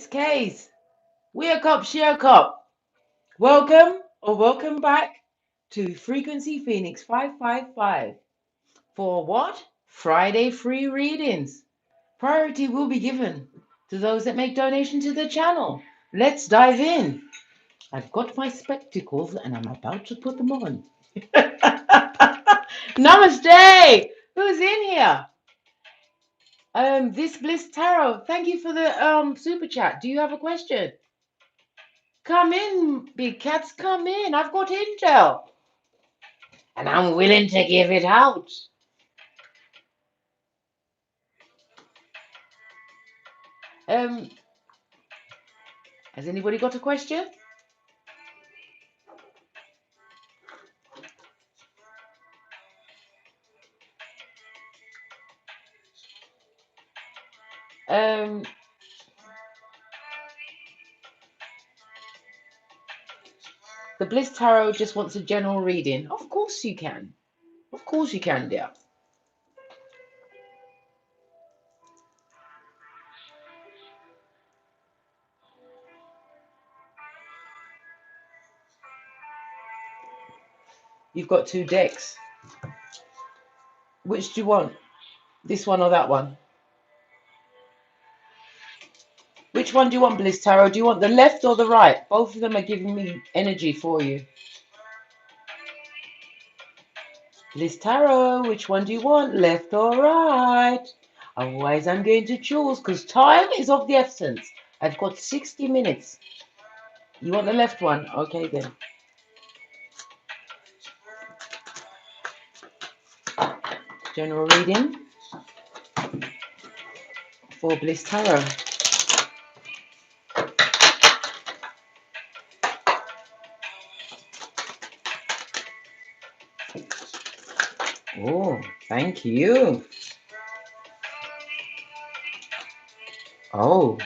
K's. Wake up, share cup. Welcome or welcome back to Frequency Phoenix 555 for what? Friday free readings. Priority will be given to those that make donation to the channel. Let's dive in. I've got my spectacles and I'm about to put them on. Namaste. Who's in here? This Bliss Tarot. Thank you for the super chat. Do you have a question? Come in, big cats, come in. I've got intel. And I'm willing to give it out. Has anybody got a question? The Bliss Tarot just wants a general reading. Of course you can. Of course you can, dear. You've got two decks. Which do you want? This one or that one? Which one do you want, Bliss Tarot? Do you want the left or the right? Both of them are giving me energy for you. Bliss Tarot, which one do you want? Left or right? Otherwise, I'm going to choose because time is of the essence. I've got 60 minutes. You want the left one? Okay, then. General reading for Bliss Tarot. Oh, thank you. Oh,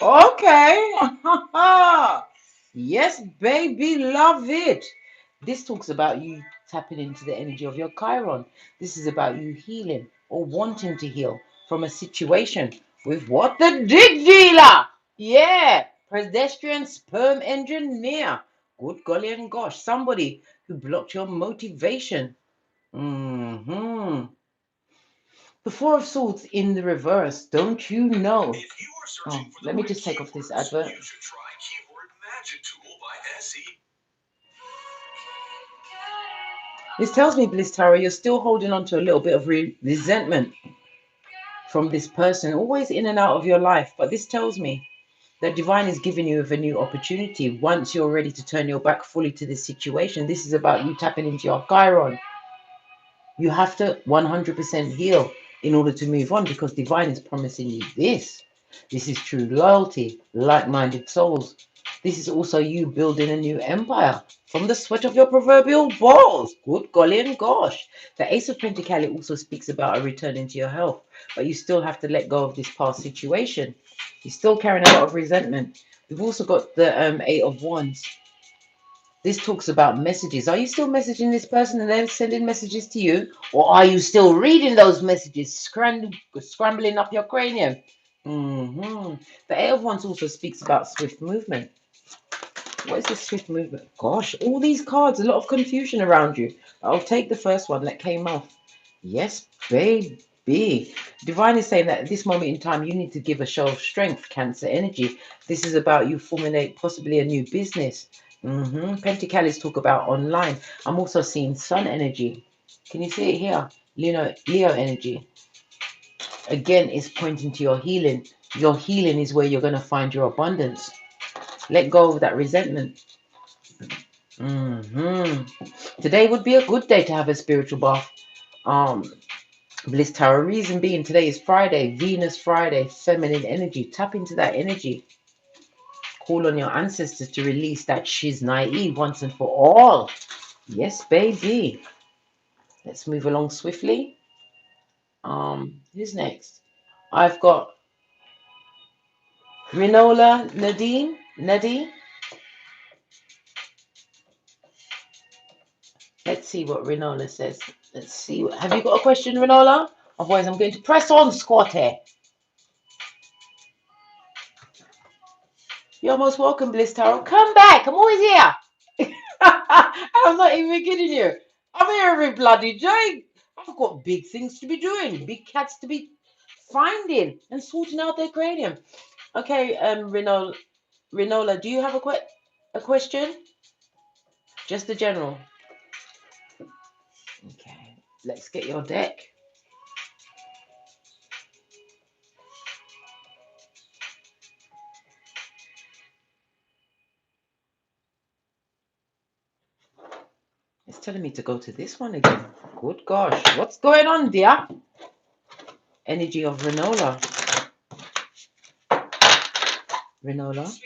okay. Yes, baby, love it. This talks about you tapping into the energy of your Chiron. This is about you healing or wanting to heal from a situation with what? The dig dealer. Yeah, pedestrian sperm engineer. Good golly and gosh, somebody who blocked your motivation. The Four of Swords in the reverse, don't you know? Oh, let me just take off this advert. This tells me, Bliss Tarot, you're still holding on to a little bit of resentment from this person, always in and out of your life. But this tells me that Divine is giving you a new opportunity once you're ready to turn your back fully to this situation. This is about you tapping into your Chiron. You have to 100% heal in order to move on, because Divine is promising you this. This is true loyalty, like-minded souls. This is also you building a new empire from the sweat of your proverbial balls. Good golly and gosh. The Ace of Pentacles also speaks about a return into your health, but you still have to let go of this past situation. You're still carrying a lot of resentment. We've also got the Eight of Wands. This talks about messages. Are you still messaging this person and they're sending messages to you? Or are you still reading those messages, scrambling up your cranium? The Eight of Wands also speaks about swift movement. What is this swift movement? Gosh, all these cards, a lot of confusion around you. I'll take the first one that came off. Yes, baby. Divine is saying that at this moment in time, you need to give a show of strength, Cancer energy. This is about you forming possibly a new business. Pentacles talk about online. I'm also seeing Sun energy. Can you see it here? Leo energy. Again, it's pointing to your healing. Your healing is where you're going to find your abundance. Let go of that resentment. Today would be a good day to have a spiritual bath. Bliss Tarot. Reason being, today is Friday, Venus Friday, feminine energy. Tap into that energy. Call on your ancestors to release that she's naive once and for all. Yes, baby. Let's move along swiftly. Who's next? I've got Rinola Nadine. Let's see what Rinola says. Let's see. Have you got a question, Rinola? Otherwise, I'm going to press on, Scotty. You're most welcome, Bliss Tarot. Come back. I'm always here. I'm not even kidding you. I'm here every bloody day. I've got big things to be doing, big cats to be finding and sorting out their cranium. Okay, Renola, do you have a question? Just the general. Okay, let's get your deck. It's telling me to go to this one again. Good gosh, what's going on, dear? Energy of Renola. Renola.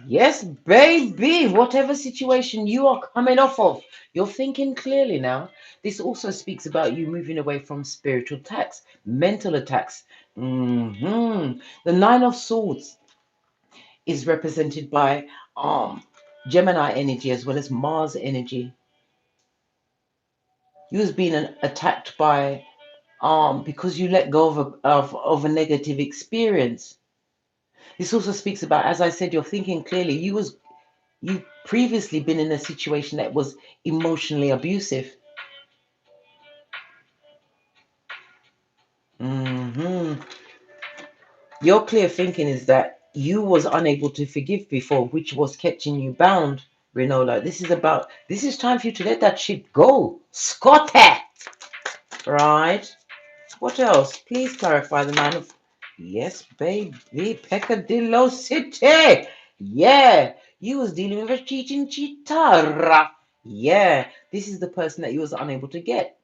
Yes, baby. Whatever situation you are coming off of, you're thinking clearly now. This also speaks about you moving away from spiritual attacks, mental attacks. The Nine of Swords is represented by Gemini energy as well as Mars energy. You was being attacked by because you let go of a negative experience. This also speaks about, as I said, you're thinking clearly. You previously been in a situation that was emotionally abusive. Your clear thinking is that you was unable to forgive before, which was catching you bound, Renola. This is time for you to let that shit go. Scotty! Right? What else? Please clarify the man of... Yes, baby. Peccadillo City. Yeah. You was dealing with a cheating chitara. Yeah. This is the person that you was unable to get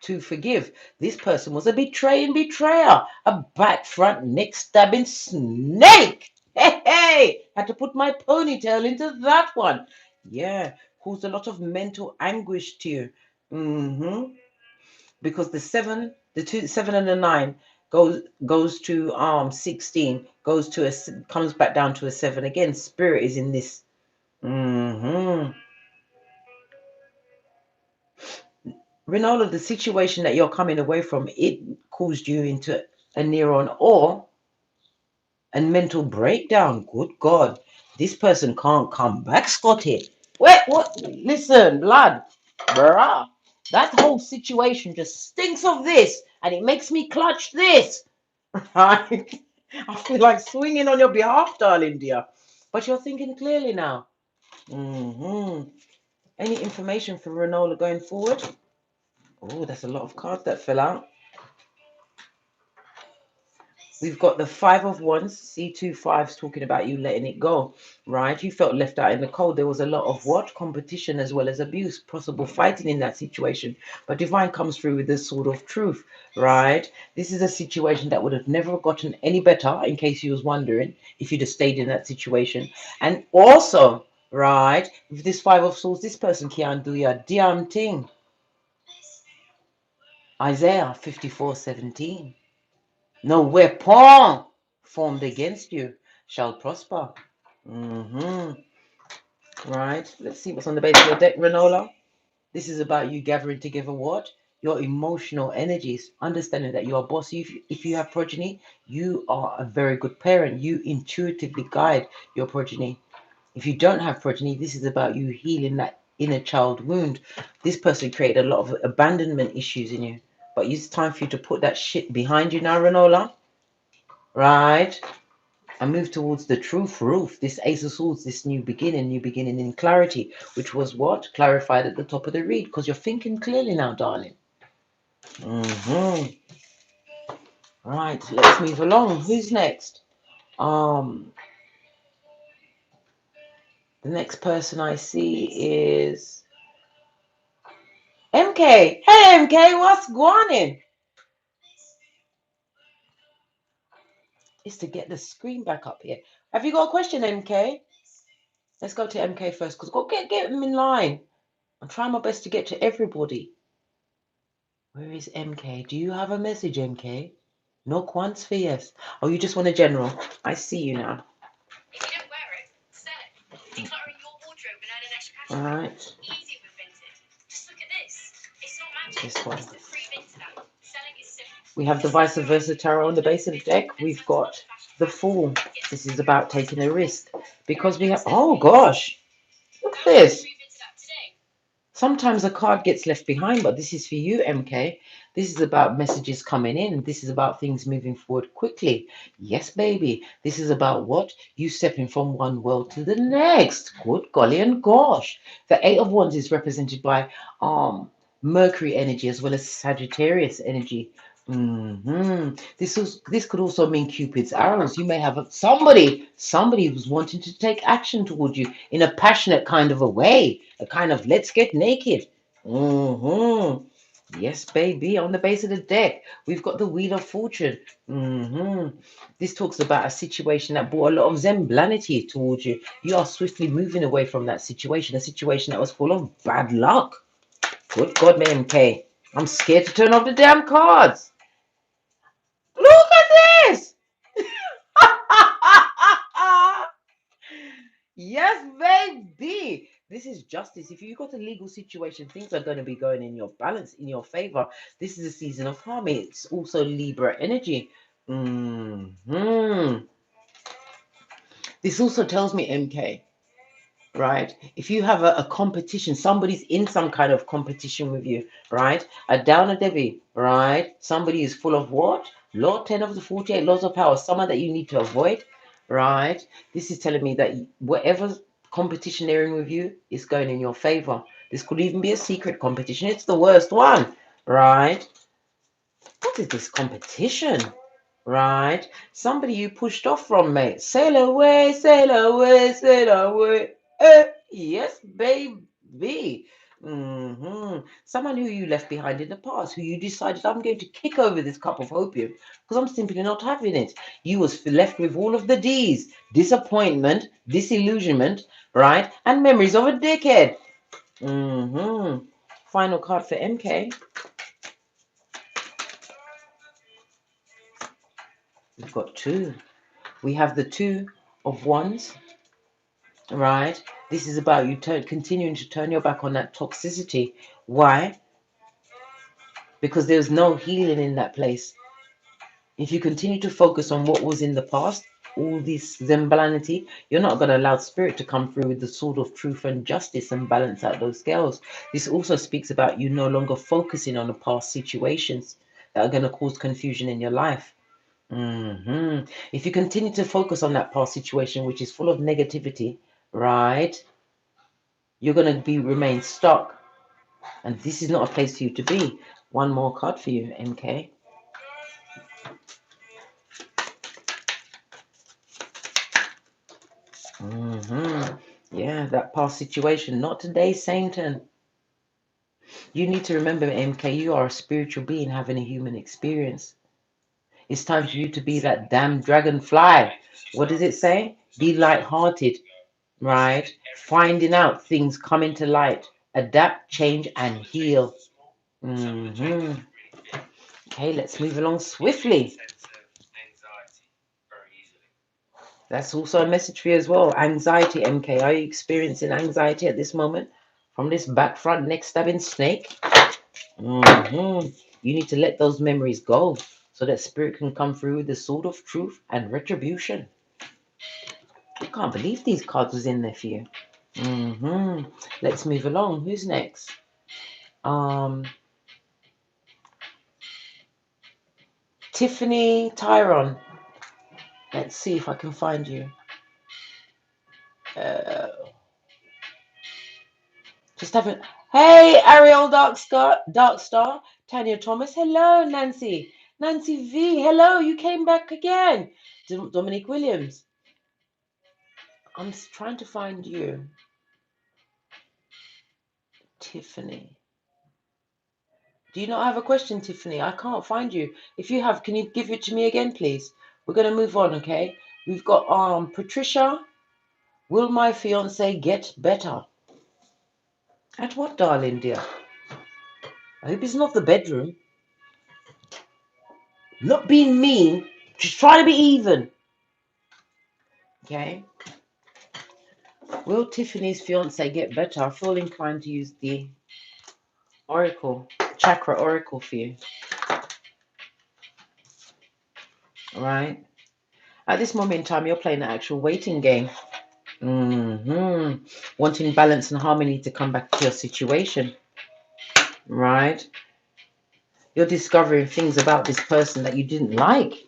to forgive. This person was a betraying betrayer. A back front neck stabbing snake. Hey. Had to put my ponytail into that one. Yeah. Caused a lot of mental anguish to you. Because the 7 and the 9 goes to 16, comes back down to a 7 again. Spirit is in this. Renola, the situation that you're coming away from, it caused you into a neuron or a mental breakdown. Good God, this person can't come back, Scotty. Wait, what? Listen, blood, bruh. That whole situation just stinks of this, and it makes me clutch this. Right? I feel like swinging on your behalf, darling dear. But you're thinking clearly now. Any information for Renola going forward? Oh, that's a lot of cards that fell out. We've got the 5 of Wands, C25s, talking about you letting it go, right? You felt left out in the cold. There was a lot of what? Competition as well as abuse, possible fighting in that situation. But Divine comes through with this sort of truth, right? This is a situation that would have never gotten any better, in case you was wondering, if you'd have stayed in that situation. And also, right, with this 5 of Swords, this person can't do your damn thing. Isaiah 54:17. No weapon formed against you shall prosper. Right. Let's see what's on the base of your deck, Renola. This is about you gathering together what? Your emotional energies. Understanding that you are boss. If you have progeny, you are a very good parent. You intuitively guide your progeny. If you don't have progeny, this is about you healing that inner child wound. This person created a lot of abandonment issues in you. But it's time for you to put that shit behind you now, Renola. Right? And move towards the truth roof. This Ace of Swords, this new beginning in clarity, which was what? Clarified at the top of the read, because you're thinking clearly now, darling. Right, let's move along. Who's next? The next person I see is MK. Hey, MK, what's going on? Is to get the screen back up here. Have you got a question, MK? Let's go to MK first, because go get him in line. I'm trying my best to get to everybody. Where is MK? Do you have a message, MK? No quants for yes. Oh, you just want a general. I see you now. If you don't wear it, sell it. Decluttering your wardrobe and earn an extra cash. All right. Easy with Vinted. Just look at this. It's not magic. This one. Just a free Vinted app. Selling is simple. We have the vice versa tarot on the base of the deck. We've got the Fool. This is about taking a risk. Because we have, oh gosh, look at this. Sometimes a card gets left behind, but this is for you, MK. This is about messages coming in. This is about things moving forward quickly. Yes, baby. This is about what? You stepping from one world to the next. Good golly and gosh. The Eight of Wands is represented by Mercury energy as well as Sagittarius energy. This could also mean Cupid's arrows. You may have somebody who's wanting to take action towards you in a passionate kind of a way, a kind of let's get naked. Yes, baby. On the base of the deck, we've got the Wheel of Fortune. This talks about a situation that brought a lot of zemblanity towards you. You are swiftly moving away from that situation, a situation that was full of bad luck. Good God, MK. I'm scared to turn off the damn cards. Look at this. Yes, baby. This is justice. If you've got a legal situation, things are going to be going in your balance, in your favor. This is a season of harmony. It's also Libra energy. This also tells me, MK, right? If you have a competition, somebody's in some kind of competition with you, right? A downer Debbie, right? Somebody is full of what? Law 10 of the 48 laws of power, someone that you need to avoid, right? This is telling me that whatever competition they're in with you is going in your favor. This could even be a secret competition. It's the worst one, right? What is this competition? Right? Somebody you pushed off from, mate. Sail away, sail away, sail away. Yes, baby. Someone who you left behind in the past, who you decided, I'm going to kick over this cup of opium because I'm simply not having it. You was left with all of the D's: disappointment, disillusionment, right? And memories of a dickhead. Final card for MK. We've got two. We have the Two of Wands, right? This is about you continuing to turn your back on that toxicity. Why? Because there's no healing in that place. If you continue to focus on what was in the past, all this zemblanity, you're not going to allow spirit to come through with the sword of truth and justice and balance out those scales. This also speaks about you no longer focusing on the past situations that are going to cause confusion in your life. If you continue to focus on that past situation, which is full of negativity, right, you're going to remain stuck. And this is not a place for you to be. One more card for you, MK. Yeah, that past situation. Not today, Satan. You need to remember, MK, you are a spiritual being having a human experience. It's time for you to be that damn dragonfly. What does it say? Be light-hearted, right? Finding out things coming to light. Adapt, change, and heal. Okay, let's move along swiftly. That's also a message for you as well. Anxiety, MK. Are you experiencing anxiety at this moment from this back, front, neck stabbing snake? You need to let those memories go so that spirit can come through with the sword of truth and retribution. I can't believe these cards was in there for you. Let's move along. Who's next? Tiffany Tyron. Let's see if I can find you. Just haven't. Hey, Ariel Darkstar, Tanya Thomas. Hello, Nancy. Nancy V. Hello, you came back again. Dominic Williams. I'm trying to find you. Tiffany. Do you not have a question, Tiffany? I can't find you. If you have, can you give it to me again, please? We're going to move on, okay? We've got Patricia. Will my fiance get better? At what, darling dear? I hope it's not the bedroom. Not being mean, just trying to be even. Okay. Will Tiffany's fiance get better? I feel inclined to use the Oracle, Chakra Oracle for you. right? At this moment in time, you're playing an actual waiting game. Wanting balance and harmony to come back to your situation, right? You're discovering things about this person that you didn't like.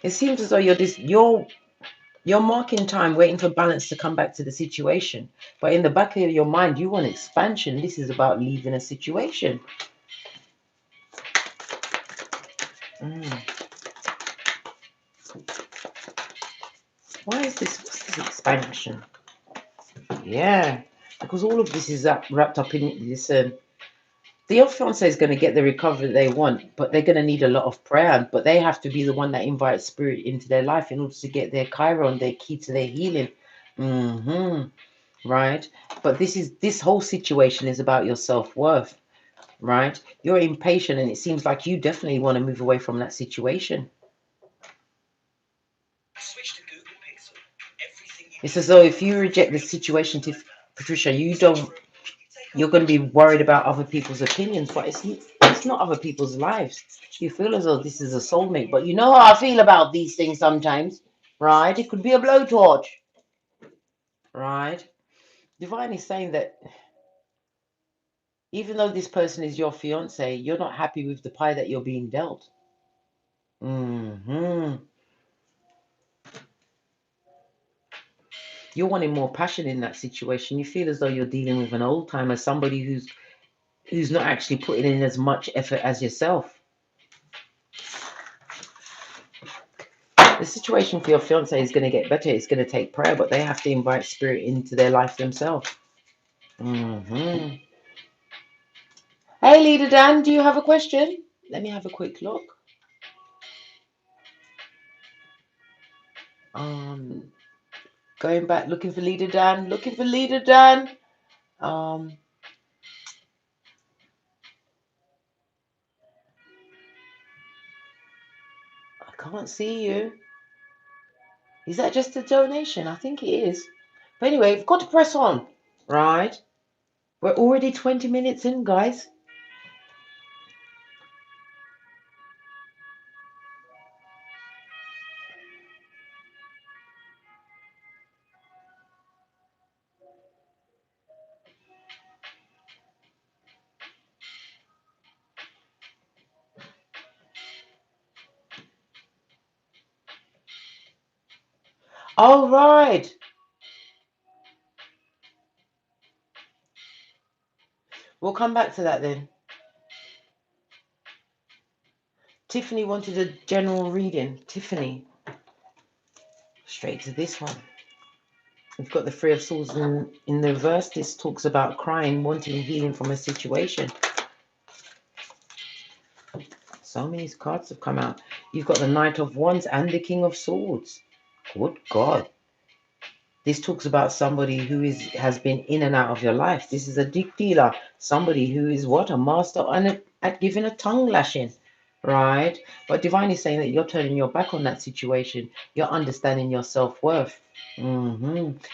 It seems as though you're marking time, waiting for balance to come back to the situation. But in the back of your mind, you want expansion. This is about leaving a situation. Why is this? What's this expansion? Yeah, because all of this is wrapped up in this. The fiance is going to get the recovery they want, but they're going to need a lot of prayer. But they have to be the one that invites spirit into their life in order to get their Chiron, their key to their healing. Right? But this whole situation is about your self-worth, right? You're impatient, and it seems like you definitely want to move away from that situation. It's as though if you reject the situation, Patricia, you're going to be worried about other people's opinions, but it's not other people's lives. You feel as though this is a soulmate, but you know how I feel about these things sometimes, right? It could be a blowtorch, right? Divine is saying that even though this person is your fiance, you're not happy with the pie that you're being dealt. You're wanting more passion in that situation. You feel as though you're dealing with an old timer, somebody who's not actually putting in as much effort as yourself. The situation for your fiance is going to get better. It's going to take prayer, but they have to invite spirit into their life themselves. Hey, Leader Dan, do you have a question? Let me have a quick look. Going back, looking for Leader Dan. Looking for Leader Dan. I can't see you. Is that just a donation? I think it is. But anyway, we've got to press on, right? We're already 20 minutes in, guys. All right. We'll come back to that then. Tiffany wanted a general reading. Tiffany. Straight to this one. We've got the Three of Swords in the reverse. This talks about crying, wanting healing from a situation. So many cards have come out. You've got the Knight of Wands and the King of Swords. Good God. This talks about somebody who has been in and out of your life. This is a deep dealer. Somebody who is what? A master at giving a tongue lashing. Right? But Divine is saying that you're turning your back on that situation. You're understanding your self-worth.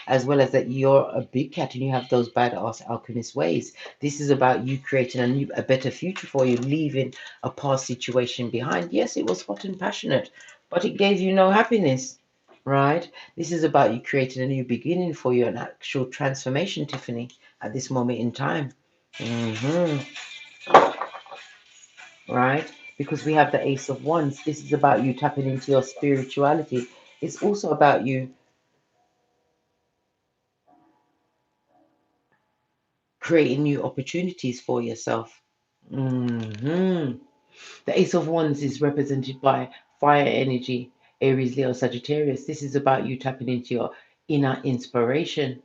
As well as that you're a big cat and you have those badass alchemist ways. This is about you creating a better future for you, leaving a past situation behind. Yes, it was hot and passionate, but it gave you no happiness. Right? This is about you creating a new beginning for you, an actual transformation, Tiffany, at this moment in time. Right? Because we have the Ace of Wands. This is about you tapping into your spirituality. It's also about you creating new opportunities for yourself. The Ace of Wands is represented by fire energy, Aries, Leo, Sagittarius. This is about you tapping into your inner inspiration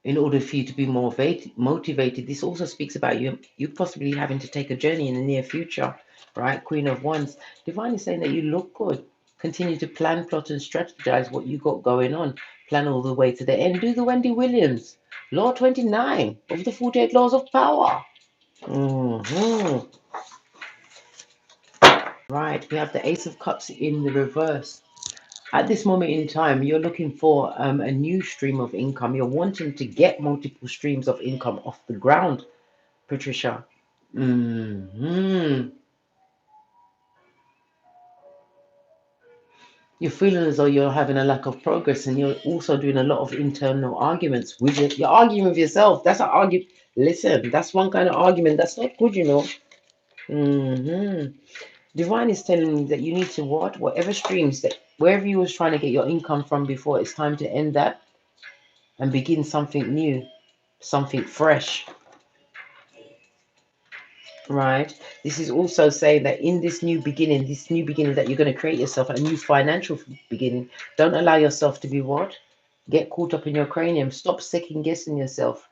in order for you to be more motivated. This also speaks about you possibly having to take a journey in the near future, right? Queen of Wands. Divine is saying that you look good. Continue to plan, plot, and strategize what you got going on. Plan all the way to the end. Do the Wendy Williams. Law 29 of the 48 Laws of Power. Right, we have the Ace of Cups in the reverse. At this moment in time, you're looking for a new stream of income. You're wanting to get multiple streams of income off the ground, Patricia. You're feeling as though you're having a lack of progress, and you're also doing a lot of internal arguments with it. You're arguing with yourself. That's an argument. Listen, that's one kind of argument. That's not good, you know. Divine is telling me that you need to what? Whatever streams that wherever you was trying to get your income from before, it's time to end that and begin something new, something fresh. Right? This is also saying that in this new beginning that you're going to create yourself, a new financial beginning, don't allow yourself to be what? Get caught up in your cranium. Stop second guessing yourself.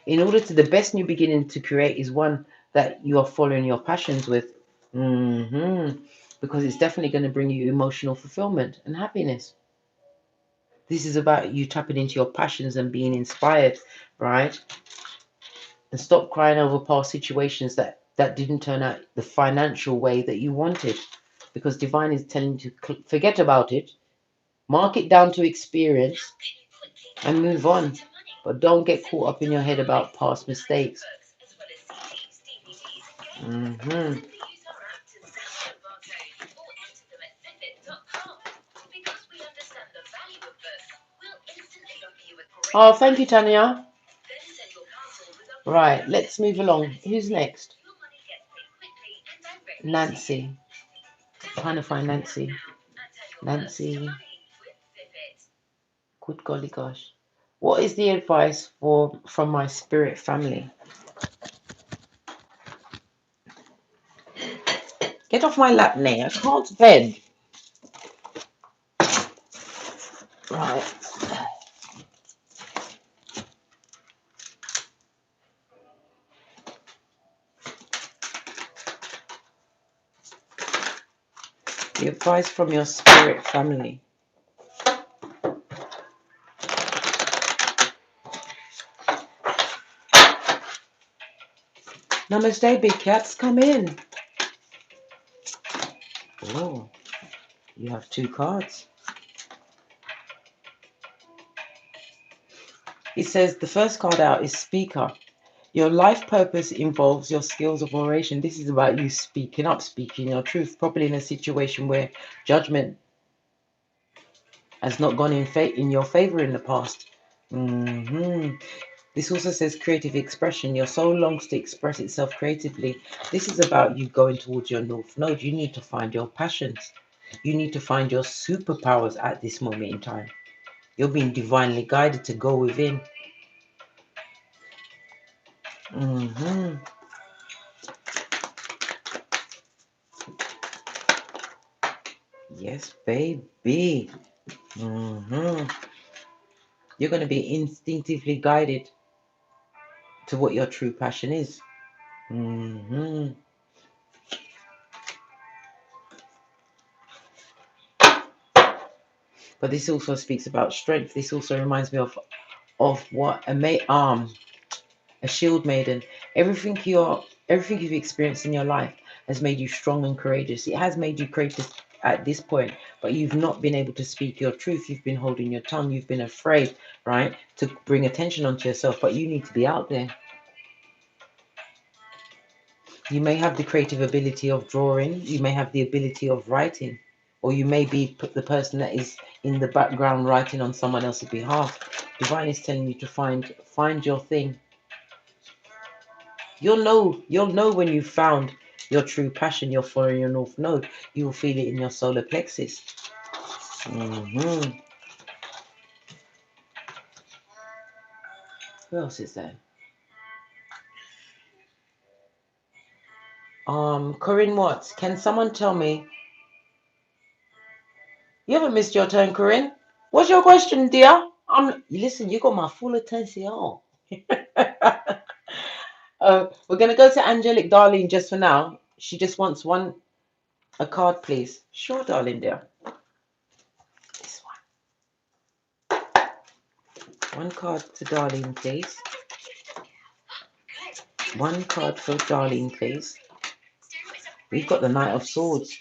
In order to the best new beginning to create is one that you are following your passions with. Because it's definitely going to bring you emotional fulfillment and happiness. This is about you tapping into your passions and being inspired, right? And stop crying over past situations that didn't turn out the financial way that you wanted, because divine is telling you to forget about it, mark it down to experience and move on, but don't get caught up in your head about past mistakes. Oh, thank you, Tanya. Right, let's move along. Who's next? Nancy. I'm trying to find Nancy. Nancy. Good golly gosh. What is the advice from my spirit family? Get off my lap, Nay. I can't bed. Right. The advice from your spirit family. Namaste, big cats. Come in. Oh, you have 2 cards. It says the first card out is Speaker. Your life purpose involves your skills of oration. This is about you speaking up, speaking your truth, probably in a situation where judgment has not gone in your favor in the past. This also says creative expression. Your soul longs to express itself creatively. This is about you going towards your North Node. You need to find your passions. You need to find your superpowers at this moment in time. You're being divinely guided to go within. Yes, baby. You're going to be instinctively guided to what your true passion is. But this also speaks about strength. This also reminds me of what a shield maiden. Everything you've experienced in your life has made you strong and courageous. It has made you courageous at this point, but you've not been able to speak your truth. You've been holding your tongue. You've been afraid, right, to bring attention onto yourself, but you need to be out there. You may have the creative ability of drawing. You may have the ability of writing, or you may be the person that is in the background writing on someone else's behalf. Divine is telling you to find your thing. You'll know when you found your true passion. You're following your North Node. You will feel it in your solar plexus. Who else is there? Corinne Watts. Can someone tell me? You haven't missed your turn, Corinne. What's your question, dear? Listen, you got my full attention. We're gonna go to Angelic Darling just for now. She just wants a card, please. Sure, darling dear. This one. One card to Darling, please. One card for Darling, please. We've got the Knight of Swords.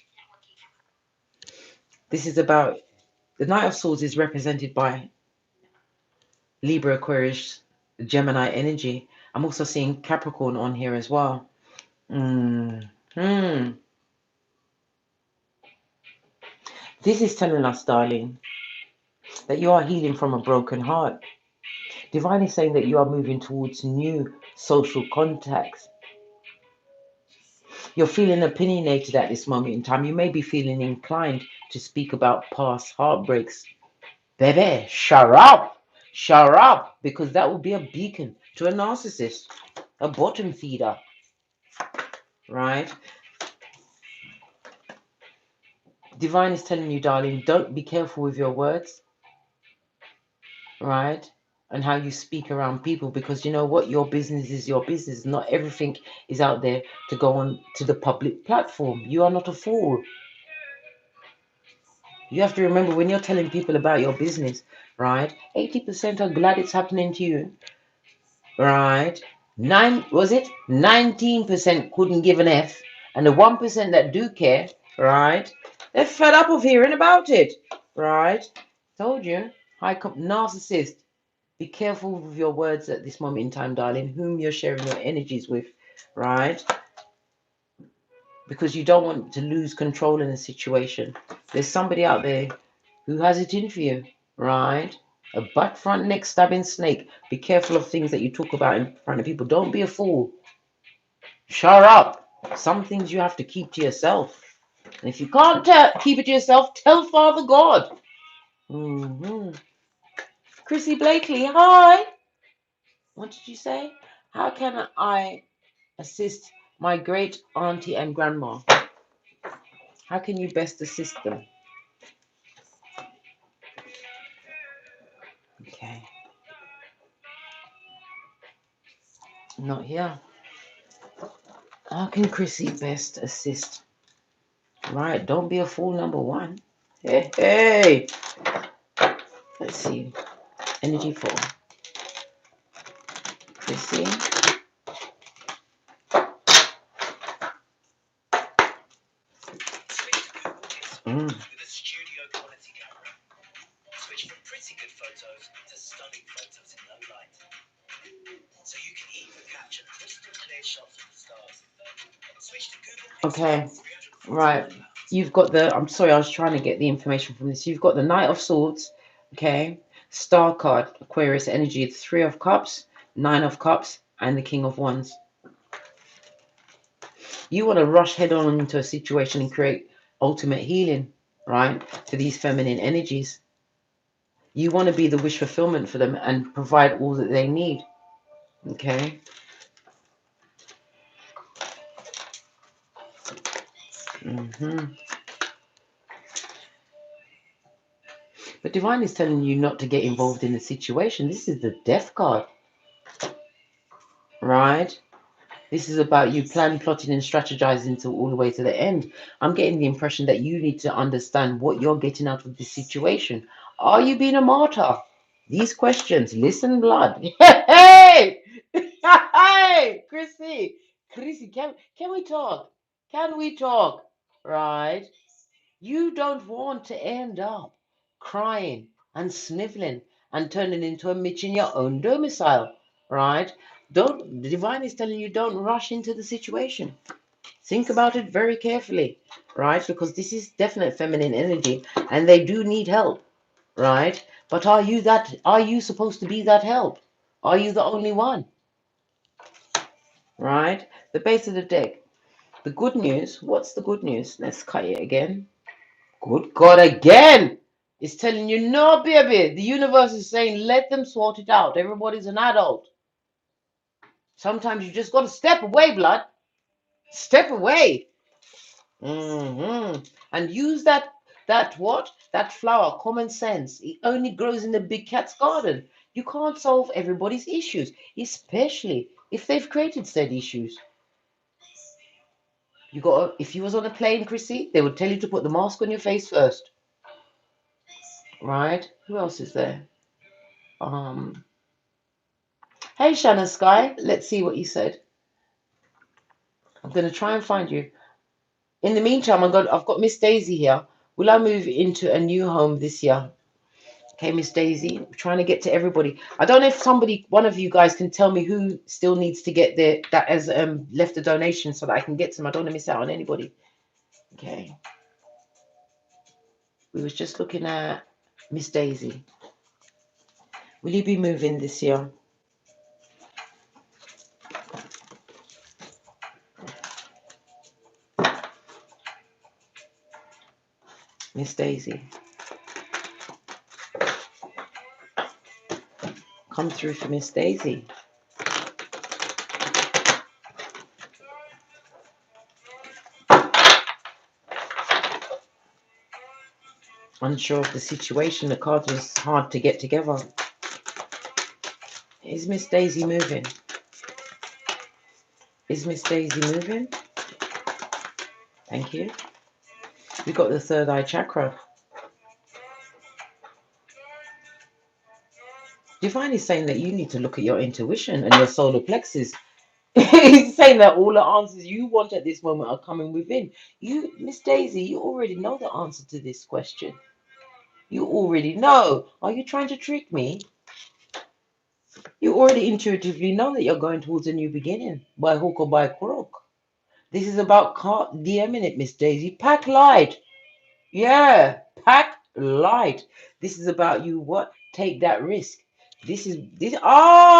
This is about the Knight of Swords is represented by Libra, Aquarius, Gemini energy. I'm also seeing Capricorn on here as well. This is telling us, darling, that you are healing from a broken heart. Divine is saying that you are moving towards new social contacts. You're feeling opinionated at this moment in time. You may be feeling inclined to speak about past heartbreaks. Baby, shut up. Shut up. Because that will be a beacon to a narcissist, a bottom feeder. Right? Divine is telling you, darling, don't be careful with your words. Right? And how you speak around people, because you know what, your business is your business. Not everything is out there to go on to the public platform. You are not a fool. You have to remember, when you're telling people about your business, right, 80% are glad it's happening to you, right? 19% couldn't give an F, and the 1% that do care, right, they're fed up of hearing about it, right? Told you, narcissist. Be careful with your words at this moment in time, darling, whom you're sharing your energies with, right? Because you don't want to lose control in a situation. There's somebody out there who has it in for you, right? A butt front neck stabbing snake. Be careful of things that you talk about in front of people. Don't be a fool. Shut up. Some things you have to keep to yourself. And if you can't keep it to yourself, tell Father God. Chrissy Blakely, hi. What did you say? How can I assist my great auntie and grandma? How can you best assist them? Okay. Not here. How can Chrissy best assist? Right, don't be a fool, number one. Hey, hey. Let's see. Energy for Chrissy. With a studio quality camera. Switch from pretty good photos to stunning photos in low light. So you can even capture crystal clear shots of the stars. Switch to Google. Okay, right. You've got the, I'm sorry, I was trying to get the information from this. You've got the Knight of Swords, okay, Star card, Aquarius energy, the Three of Cups, Nine of Cups, and the King of Wands. You want to rush head on into a situation and create ultimate healing, right, for these feminine energies. You want to be the wish fulfillment for them and provide all that they need, okay? But Divine is telling you not to get involved in the situation. This is the Death card, right? This is about you planning, plotting, and strategizing to all the way to the end. I'm getting the impression that you need to understand what you're getting out of this situation. Are you being a martyr? These questions. Listen, blood. Hey! Hey! Chrissy, can we talk? Can we talk? Right? You don't want to end up crying and sniveling and turning into a Mitch in your own domicile, right? The Divine is telling you, don't rush into the situation. Think about it very carefully, right? Because this is definite feminine energy and they do need help, right? But are you supposed to be that help? Are you the only one? Right? The base of the deck. The good news, what's the good news? Let's cut it again. Good God, again! It's telling you, no, baby. The universe is saying, let them sort it out. Everybody's an adult. Sometimes you just got to step away, blood. Step away. And use that flower, common sense. It only grows in the big cat's garden. You can't solve everybody's issues, especially if they've created said issues. If you was on a plane, Chrissy, they would tell you to put the mask on your face first. Right? Who else is there? Hey, Shannon Sky. Let's see what you said. I'm going to try and find you. In the meantime, I've got Miss Daisy here. Will I move into a new home this year? Okay, Miss Daisy, I'm trying to get to everybody. I don't know if one of you guys can tell me who still needs to get that has left a donation so that I can get to them. I don't want to miss out on anybody. Okay. We was just looking at Miss Daisy. Will you be moving this year? Miss Daisy. Come through for Miss Daisy. Unsure of the situation. The card was hard to get together. Is Miss Daisy moving? Is Miss Daisy moving? Thank you. We got the third eye chakra. Divine is saying that you need to look at your intuition and your solar plexus. He's saying that all the answers you want at this moment are coming within. You, Miss Daisy, you already know the answer to this question. You already know. Are you trying to trick me? You already intuitively know that you're going towards a new beginning, by hook or by crook. This is about DMing it, Miss Daisy. Pack light. Yeah, pack light. This is about you what? Take that risk. This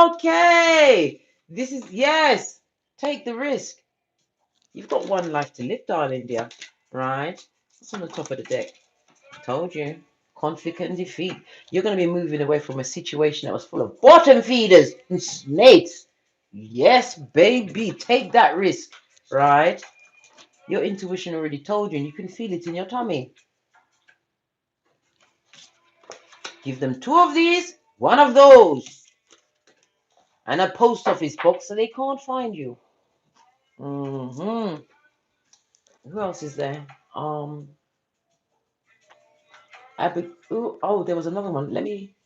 okay. This is yes. Take the risk. You've got one life to live, darling dear. Right? What's on the top of the deck? I told you. Conflict and defeat. You're going to be moving away from a situation that was full of bottom feeders and snakes. Yes, baby. Take that risk. Right? Your intuition already told you, and you can feel it in your tummy. Give them 2 of these, 1 of those, and a post office box so they can't find you. Who else is there? Oh, there was another one. Let me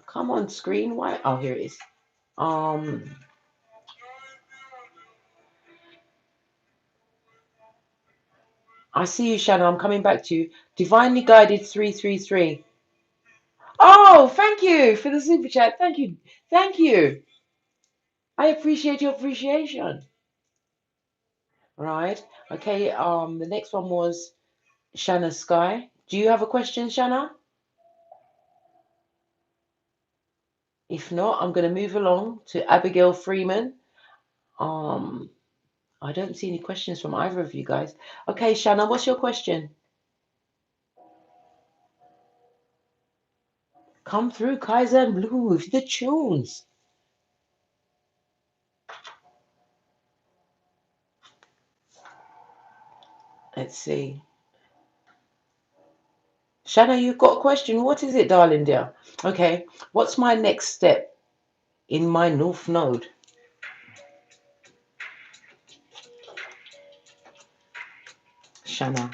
come on screen. Why? Oh, here it is. I see you, Shanna. I'm coming back to you. Divinely guided 333. Oh, thank you for the super chat. Thank you. Thank you. I appreciate your appreciation. Right. Okay. The next one was Shanna Sky. Do you have a question, Shanna? If not, I'm going to move along to Abigail Freeman. I don't see any questions from either of you guys. Okay, Shanna, what's your question? Come through, Kaiser and Blue, with the tunes. Let's see. Shanna, you've got a question. What is it, darling dear? Okay, what's my next step in my North Node? Shanna.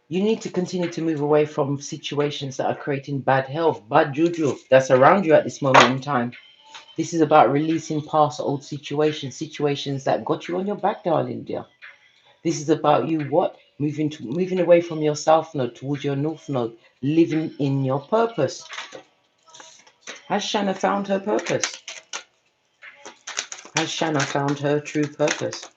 You need to continue to move away from situations that are creating bad health, bad juju that's around you at this moment in time. This is about releasing past old situations that got you on your back, darling dear. This is about you what? Moving away from your south node towards your north node, living in your purpose. Has Shanna found her purpose? Has Shanna found her true purpose?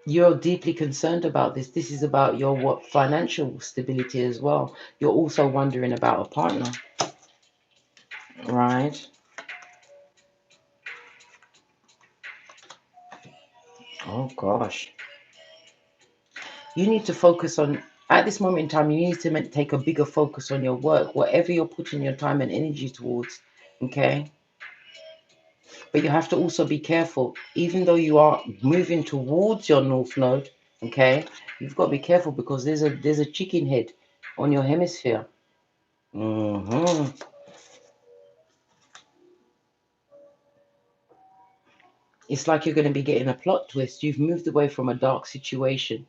You're deeply concerned about this. This is about your what? Financial stability as well. You're also wondering about a partner, right? Oh gosh. You need to focus on, at this moment in time, you need to take a bigger focus on your work, whatever you're putting your time and energy towards, okay? But you have to also be careful, even though you are moving towards your north node, okay? You've got to be careful because there's a chicken head on your hemisphere. It's like you're going to be getting a plot twist. You've moved away from a dark situation,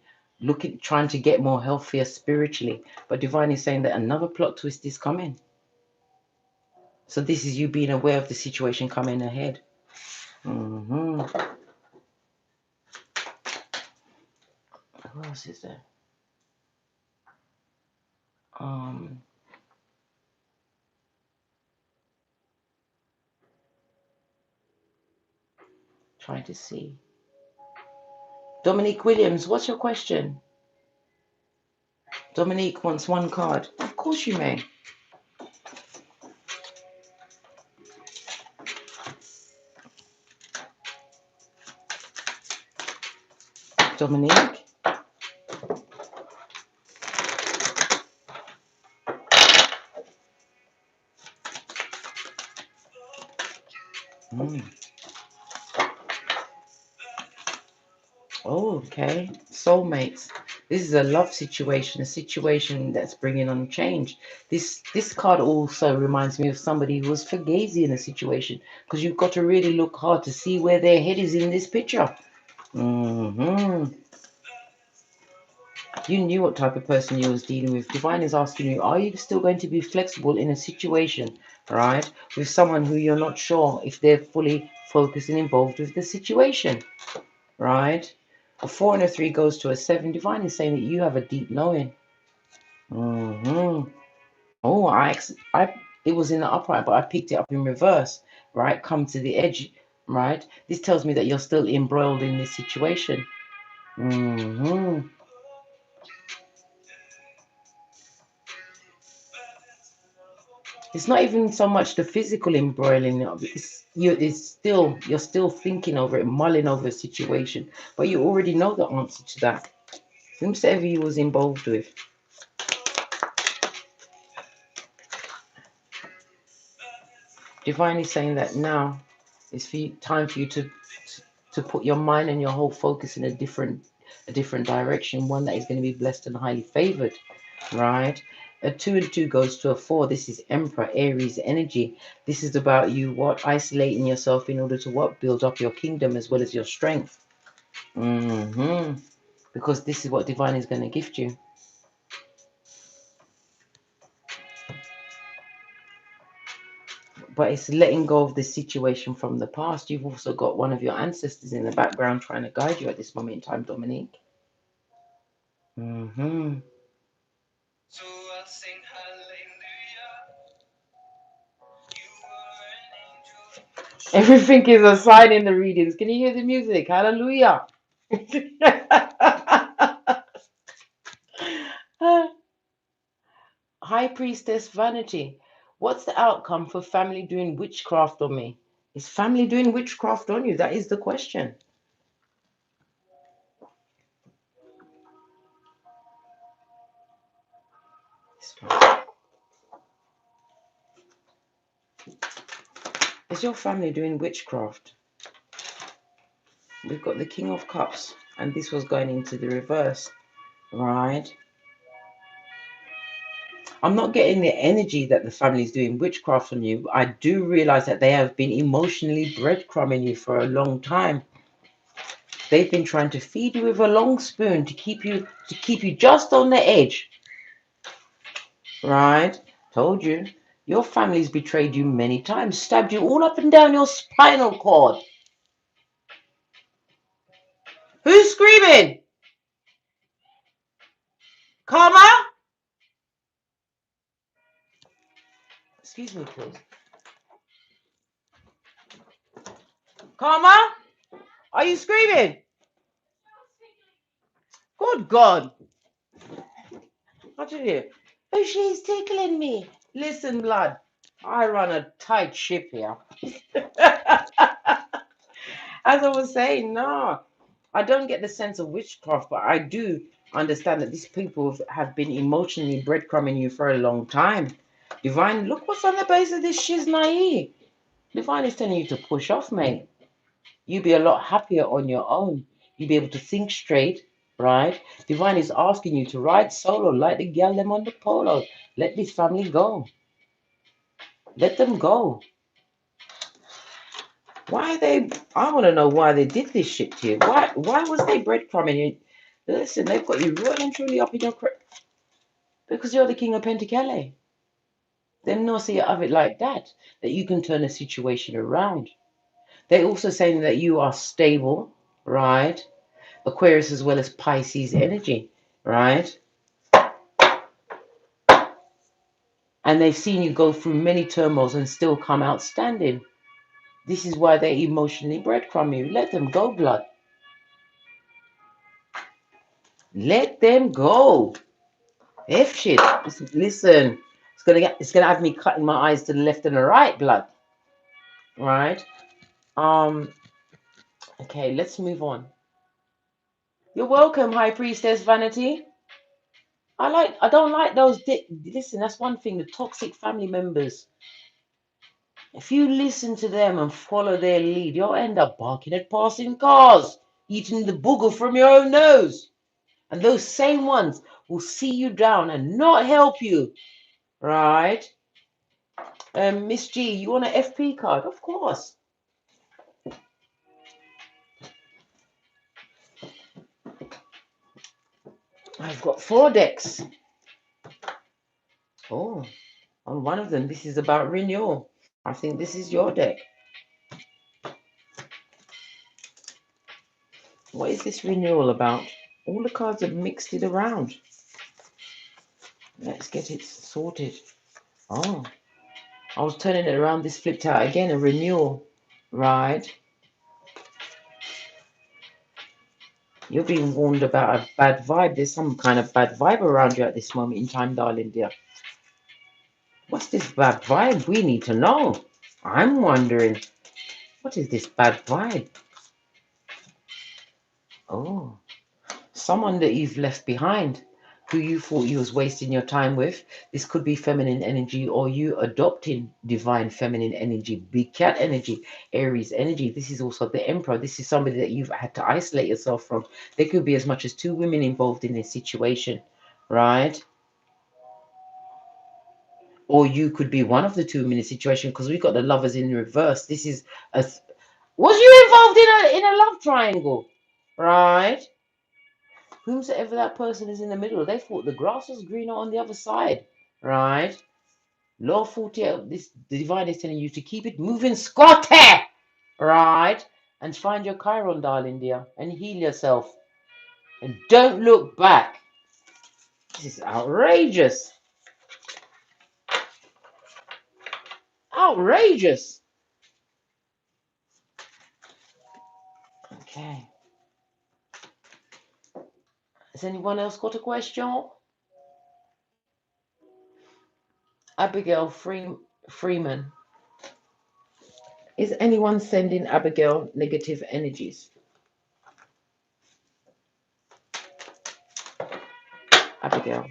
trying to get more healthier spiritually. But Divine is saying that another plot twist is coming. So this is you being aware of the situation coming ahead. Who else is there? Trying to see. Dominique Williams, what's your question? Dominique wants one card. Of course you may. Dominique. Oh, okay. Soulmates. This is a love situation, a situation that's bringing on change. This card also reminds me of somebody who was fugazi in a situation, because you've got to really look hard to see where their head is in this picture. You knew what type of person you was dealing with. Divine is asking you, are you still going to be flexible in a situation, right, with someone who you're not sure if they're fully focused and involved with the situation, right? A 4 and a 3 goes to a 7. Divine is saying that you have a deep knowing. Oh, it was in the upright, but I picked it up in reverse, right? Come to the edge, right? This tells me that you're still embroiled in this situation. It's not even so much the physical embroiling of it. You're still thinking over it, mulling over a situation, but you already know the answer to that. Whomsoever you was involved with. Divine is saying that now it's time for you to put your mind and your whole focus in a different direction, one that is going to be blessed and highly favored, right? A 2 and 2 goes to a 4. This is Emperor, Aries energy. This is about you isolating yourself in order to build up your kingdom as well as your strength. Because this is what Divine is going to gift you. But it's letting go of the situation from the past. You've also got one of your ancestors in the background trying to guide you at this moment in time, Dominique. So I'll sing hallelujah. Everything is a sign in the readings. Can you hear the music? Hallelujah. High Priestess Vanity. What's the outcome for family doing witchcraft on me? Is family doing witchcraft on you? That is the question. Is your family doing witchcraft? We've got the King of Cups, and this was going into the reverse, right? I'm not getting the energy that the family is doing witchcraft on you. I do realize that they have been emotionally breadcrumbing you for a long time. They've been trying to feed you with a long spoon to keep you just on the edge, right? Told you. Your family's betrayed you many times, stabbed you all up and down your spinal cord. Who's screaming? Karma? Excuse me, please. Karma? Are you screaming? Good God. What did you? Oh, she's tickling me. Listen, blood. I run a tight ship here. As I was saying, no. I don't get the sense of witchcraft, but I do understand that these people have been emotionally breadcrumbing you for a long time. Divine, look what's on the base of this shiznai. Divine is telling you to push off, mate. You'll be a lot happier on your own. You'll be able to think straight, right? Divine is asking you to ride solo, like the gal them on the polo. Let this family go. Let them go. Why they? I want to know why they did this shit to you. Why was they breadcrumbing you? Listen, they've got you right and truly up in your because you're the king of Pentacles. Them not see it of it like that you can turn a situation around. They're also saying that you are stable, right? Aquarius as well as Pisces energy, right? And they've seen you go through many turmoils and still come out standing. This is why they emotionally breadcrumb you. Let them go, blood. Let them go. F shit. Listen, it's gonna have me cutting my eyes to the left and the right, blood. Right? Okay, let's move on. You're welcome, High Priestess Vanity. I don't like those. Listen, that's one thing. The toxic family members. If you listen to them and follow their lead, you'll end up barking at passing cars, eating the booger from your own nose. And those same ones will see you down and not help you. Right? Miss G, you want an FP card? Of course. I've got 4 decks. Oh, on one of them, this is about renewal. I think this is your deck. What is this renewal about? All the cards are mixed it around. Let's get it sorted. Oh, I was turning it around. This flipped out again. A renewal. Right. You're being warned about a bad vibe. There's some kind of bad vibe around you at this moment in time, darling dear. What's this bad vibe? We need to know. I'm wondering. What is this bad vibe? Oh, someone that you've left behind, who you thought you was wasting your time with. This could be feminine energy, or you adopting divine feminine energy, big cat energy, Aries energy. This is also the Emperor. This is somebody that you've had to isolate yourself from. There could be as much as 2 women involved in this situation, right? Or you could be one of the 2 women in a situation, because we've got the Lovers in reverse. This is a... Was you involved in a love triangle, right? Whomsoever that person is in the middle, they thought the grass was greener on the other side, right? Law 48, this the divine is telling you to keep it moving, Scotty, right? And find your Chiron, darling dear, and heal yourself. And don't look back. This is outrageous. Outrageous. Okay. Has anyone else got a question? Abigail Freeman. Is anyone sending Abigail negative energies? Abigail.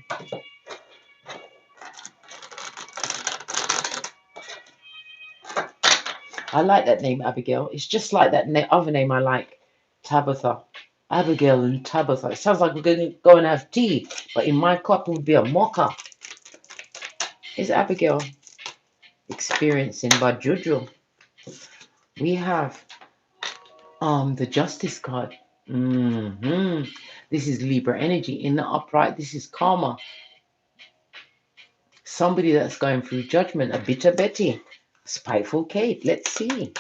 I like that name, Abigail. It's just like that other name I like, Tabitha. Abigail and Tabitha. It sounds like we're going to go and have tea, but in my cup would be a mocha. Is Abigail experiencing by Juju? We have the Justice card. This is Libra energy. In the upright, this is karma. Somebody that's going through judgment. A bitter Betty. Spiteful Kate. Let's see.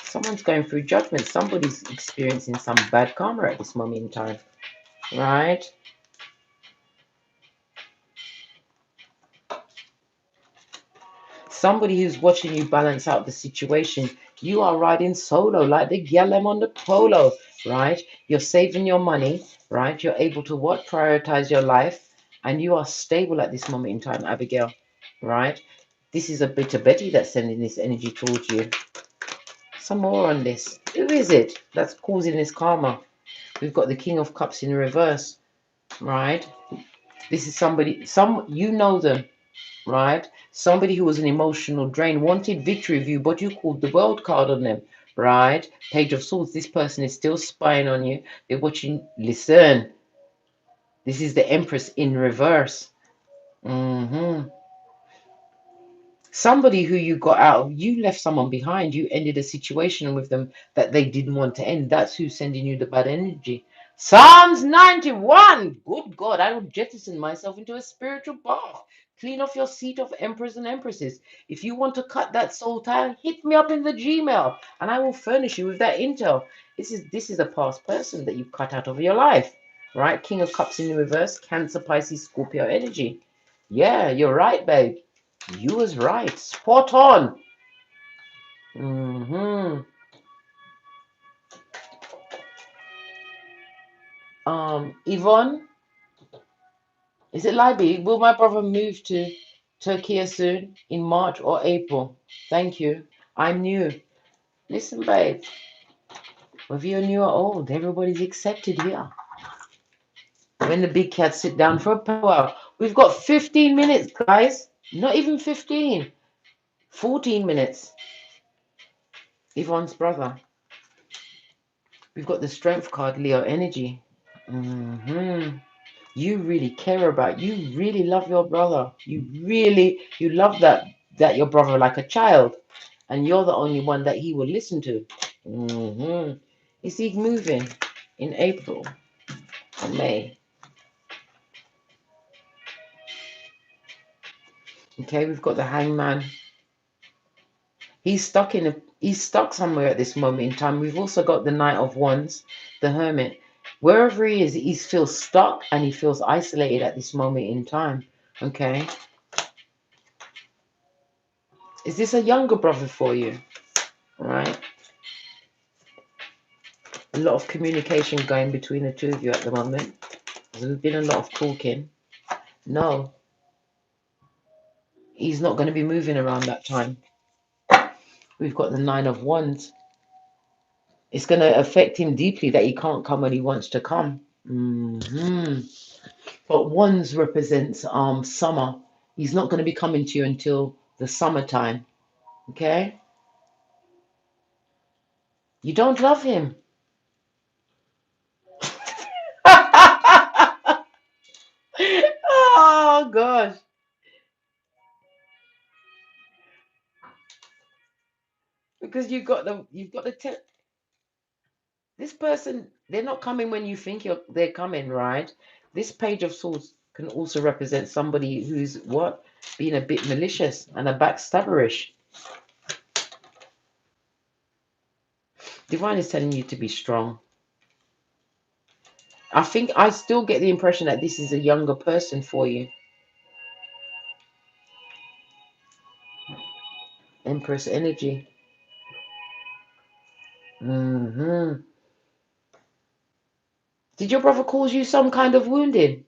Someone's going through judgment. Somebody's experiencing some bad karma at this moment in time. Right? Somebody who's watching you balance out the situation. You are riding solo like the Gallem on the polo, right? You're saving your money, right? You're able to what? Prioritize your life. And you are stable at this moment in time, Abigail, right? This is a bitter Betty that's sending this energy towards you. Some more on this. Who is it that's causing this karma? We've got the King of Cups in reverse, right? This is somebody, you know them, right? Somebody who was an emotional drain, wanted victory with you, but you called the World card on them, right? Page of Swords, this person is still spying on you. They're watching, listen. This is the Empress in reverse. Somebody who you got out, you left someone behind, you ended a situation with them that they didn't want to end. That's who's sending you the bad energy. Psalms 91. Good God, I will jettison myself into a spiritual bath. Clean off your seat of emperors and empresses. If you want to cut that soul tie, hit me up in the Gmail and I will furnish you with that intel. This is a past person that you've cut out of your life. Right? King of Cups in the reverse, Cancer, Pisces, Scorpio energy. Yeah, you're right, babe. You was right. Spot on. Yvonne, is it Libby? Will my brother move to Turkey soon in March or April? Thank you. I'm new. Listen, babe, whether you're new or old, everybody's accepted here. When the big cats sit down for a powwow, we've got 15 minutes, guys. Not even 15. 14 minutes. Yvonne's brother. We've got the strength card, Leo energy. You really care about, you really love your brother. You love that your brother like a child. And you're the only one that he will listen to. Is he moving in April or May? Okay, we've got the Hangman. He's stuck somewhere at this moment in time. We've also got the Knight of Wands, the Hermit. Wherever he is, he feels stuck and he feels isolated at this moment in time. Okay. Is this a younger brother for you? All right. A lot of communication going between the two of you at the moment. There's been a lot of talking. No, he's not going to be moving around that time. We've got the Nine of Wands. It's going to affect him deeply that he can't come when he wants to come. But Wands represents summer. He's not going to be coming to you until the summertime. Okay? You don't love him. Oh gosh. Because you've got the this person, they're not coming when you think they're coming, right? This Page of Swords can also represent somebody who's what? Being a bit malicious and a backstabberish. Divine is telling you to be strong. I still get the impression that this is a younger person for you. Empress energy. Did your brother cause you some kind of wounding?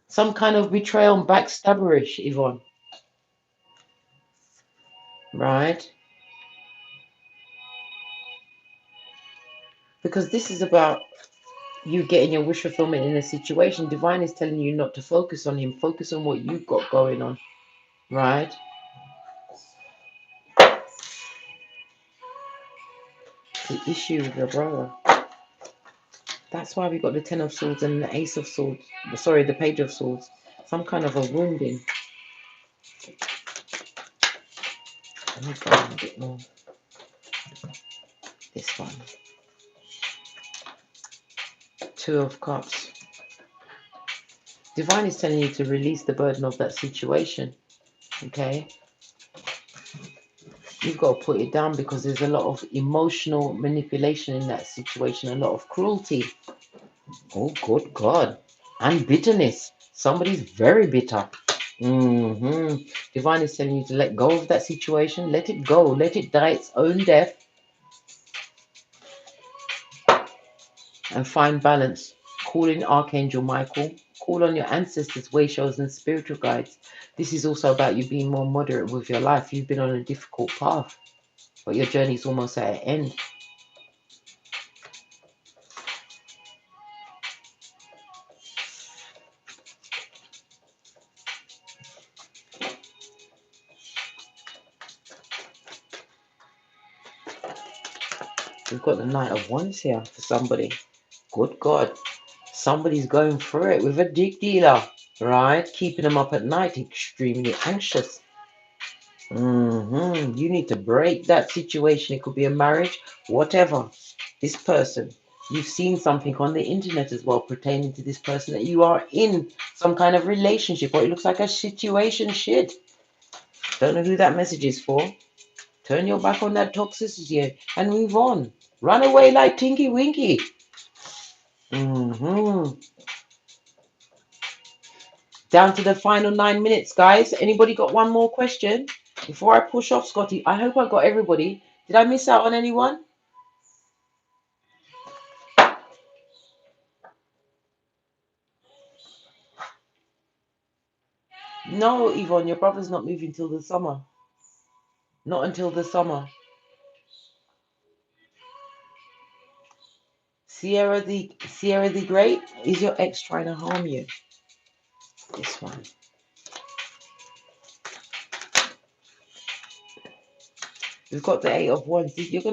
Some kind of betrayal and backstabberish, Yvonne? Right? Because this is about you getting your wish fulfillment in a situation. Divine is telling you not to focus on him. Focus on what you've got going on. Right? The issue with your brother. That's why we got the Ten of Swords and the Ace of Swords. Sorry, the Page of Swords. Some kind of a wounding. Let me go a bit more. This one. Two of Cups. Divine is telling you to release the burden of that situation. Okay? You've got to put it down because there's a lot of emotional manipulation in that situation, a lot of cruelty. Oh, good God. And bitterness. Somebody's very bitter. Divine is telling you to let go of that situation. Let it go. Let it die its own death. And find balance. Call in Archangel Michael. Call on your ancestors, way shows, and spiritual guides. This is also about you being more moderate with your life. You've been on a difficult path, but your journey is almost at an end. We've got the Knight of Wands here for somebody. Good God. Somebody's going through it with a dick dealer, right? Keeping them up at night, extremely anxious. You need to break that situation. It could be a marriage, whatever. This person, you've seen something on the internet as well pertaining to this person, that you are in some kind of relationship, or it looks like a situation shit. Don't know who that message is for. Turn your back on that toxicity and move on. Run away like Tinky Winky. Down to the final 9 minutes, guys. Anybody got one more question before I push off, Scotty? I hope I got everybody. Did I miss out on anyone? No, Yvonne, your brother's not moving till the summer. Not until the summer. Sierra the Great, is your ex trying to harm you? This one. We've got the Eight of Wands. You've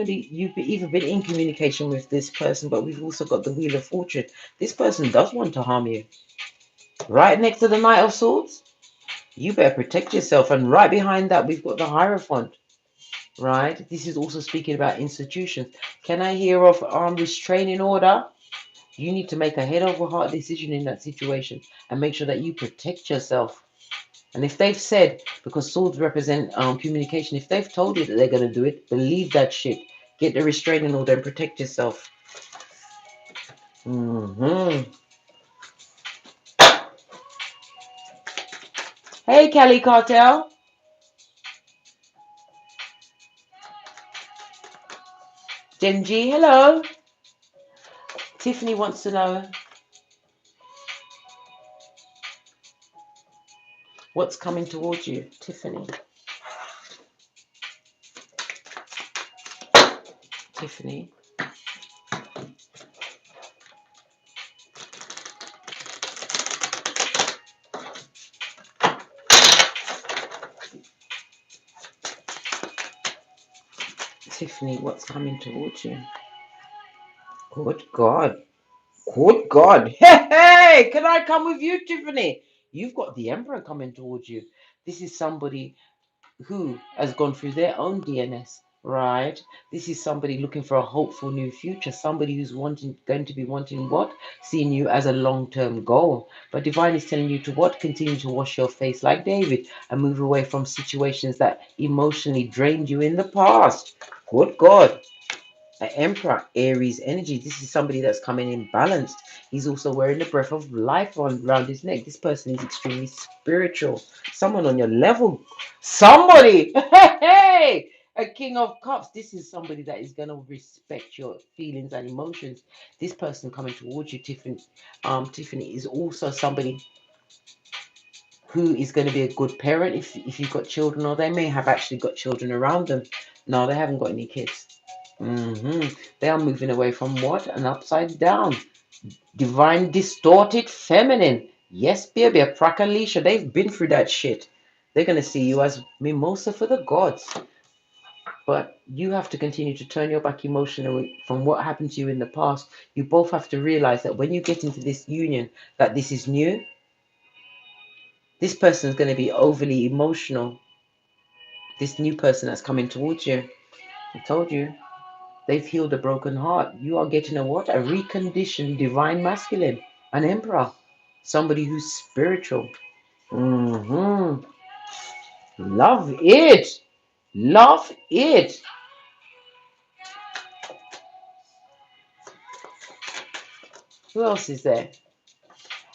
either been in communication with this person, but we've also got the Wheel of Fortune. This person does want to harm you. Right next to the Knight of Swords, you better protect yourself. And right behind that, we've got the Hierophant. Right? This is also speaking about institutions. Can I hear of restraining order? You need to make a head over heart decision in that situation and make sure that you protect yourself. And if they've said, because swords represent communication, if they've told you that they're going to do it, believe that shit. Get the restraining order and protect yourself. Hey, Cali Cartel. Genji, hello. Tiffany wants to know what's coming towards you. Tiffany. Tiffany. Tiffany, what's coming towards you? Good God. Good God. Hey, can I come with you, Tiffany? You've got the Emperor coming towards you. This is somebody who has gone through their own DNS, right? This is somebody looking for a hopeful new future, somebody who's going to be wanting what? Seeing you as a long-term goal. But Divine is telling you to what? Continue to wash your face like David and move away from situations that emotionally drained you in the past. Good God. An Emperor, Aries energy. This is somebody that's coming in balanced. He's also wearing the breath of life around his neck. This person is extremely spiritual. Someone on your level. Somebody. Hey, a King of Cups. This is somebody that is going to respect your feelings and emotions. This person coming towards you, Tiffany. Tiffany is also somebody who is going to be a good parent if you've got children, or they may have actually got children around them. No, they haven't got any kids. They are moving away from what? An upside down. Divine distorted feminine. Yes, baby, a Prakalisha. They've been through that shit. They're going to see you as mimosa for the gods. But you have to continue to turn your back emotionally from what happened to you in the past. You both have to realize that when you get into this union, that this is new. This person is going to be overly emotional. This new person that's coming towards you. I told you. They've healed a broken heart. You are getting a what? A reconditioned divine masculine, an emperor, somebody who's spiritual. Love it. Love it. Who else is there?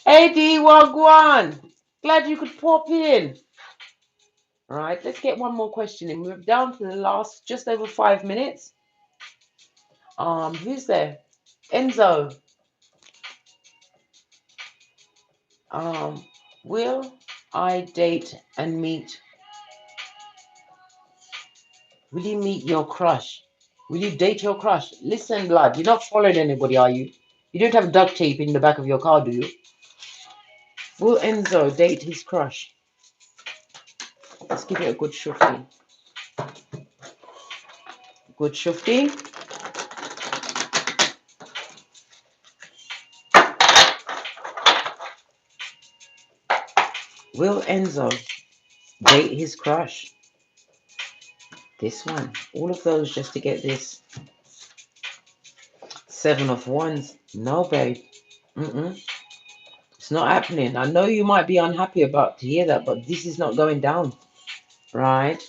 Hey, D Wagwan. Glad you could pop in. All right, let's get one more question in. We're down to the last just over 5 minutes. Who's there? Enzo. Will I date and meet? Will you meet your crush? Will you date your crush? Listen, blood, you're not following anybody, are you? You don't have duct tape in the back of your car, do you? Will Enzo date his crush? Let's give it a good shufty. Good shufty. Will Enzo date his crush? This one. All of those just to get this. 7 of Wands. No, babe. It's not happening. I know you might be unhappy about to hear that, but this is not going down. Right?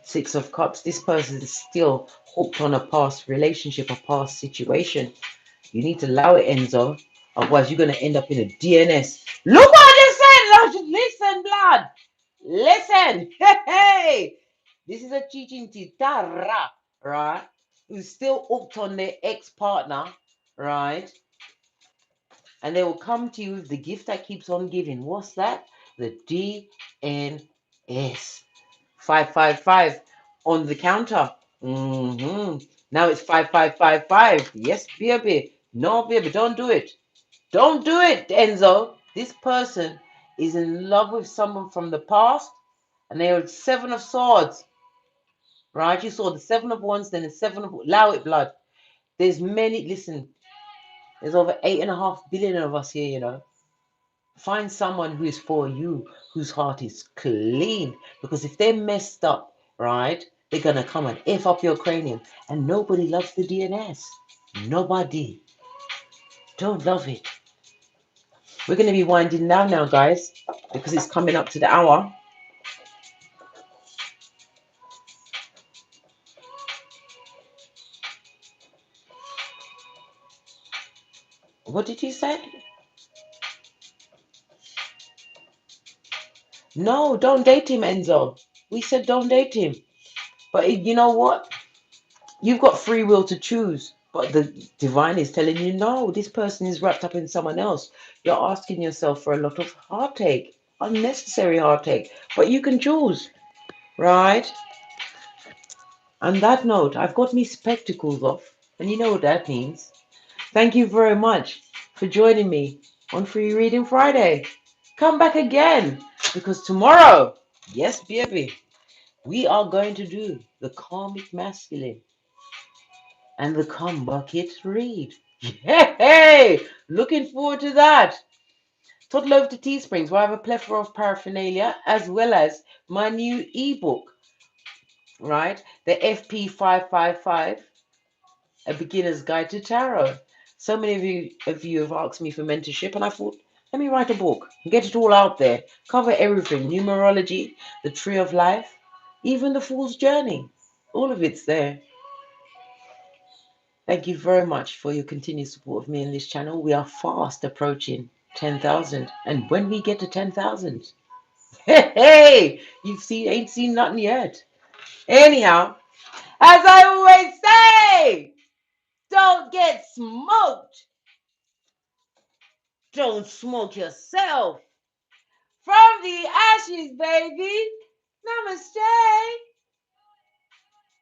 6 of Cups. This person is still hooked on a past relationship, a past situation. You need to allow it, Enzo. Otherwise, you're going to end up in a DNS. Look what they said! Listen, blood. Listen. Hey. This is a teaching titara, right? Who's still hooked on their ex-partner, right? And they will come to you with the gift that keeps on giving. What's that? The DNS. 555 on the counter. Now it's 5555. Yes, baby. No, baby, don't do it. Don't do it, Enzo. This person is in love with someone from the past, and they are 7 of Swords. Right? You saw the 7 of Wands, then the 7 of... Allow it, blood. There's many... Listen, there's over 8.5 billion of us here, you know. Find someone who is for you, whose heart is clean. Because if they're messed up, right, they're going to come and F up your cranium. And nobody loves the DNS. Nobody. Don't love it. We're going to be winding down now, guys, because it's coming up to the hour. What did you say? No, don't date him, Enzo. We said don't date him. But you know what? You've got free will to choose. But the divine is telling you, no, this person is wrapped up in someone else. You're asking yourself for a lot of heartache, unnecessary heartache. But you can choose, right? On that note, I've got me spectacles off. And you know what that means. Thank you very much for joining me on Free Reading Friday. Come back again, because tomorrow, yes, baby, we are going to do the Karmic Masculine and the Come Bucket read. Yay! Looking forward to that. Toddle over to Teesprings, where I have a plethora of paraphernalia, as well as my new ebook, right? The FP555, A Beginner's Guide to Tarot. So many of you have asked me for mentorship, and I thought, let me write a book and get it all out there. Cover everything, numerology, the tree of life, even the fool's journey. All of it's there. Thank you very much for your continued support of me in this channel. We are fast approaching 10,000. And when we get to 10,000, hey, ain't seen nothing yet. Anyhow, as I always say, don't get smoked. Don't smoke yourself. From the ashes, baby. Namaste.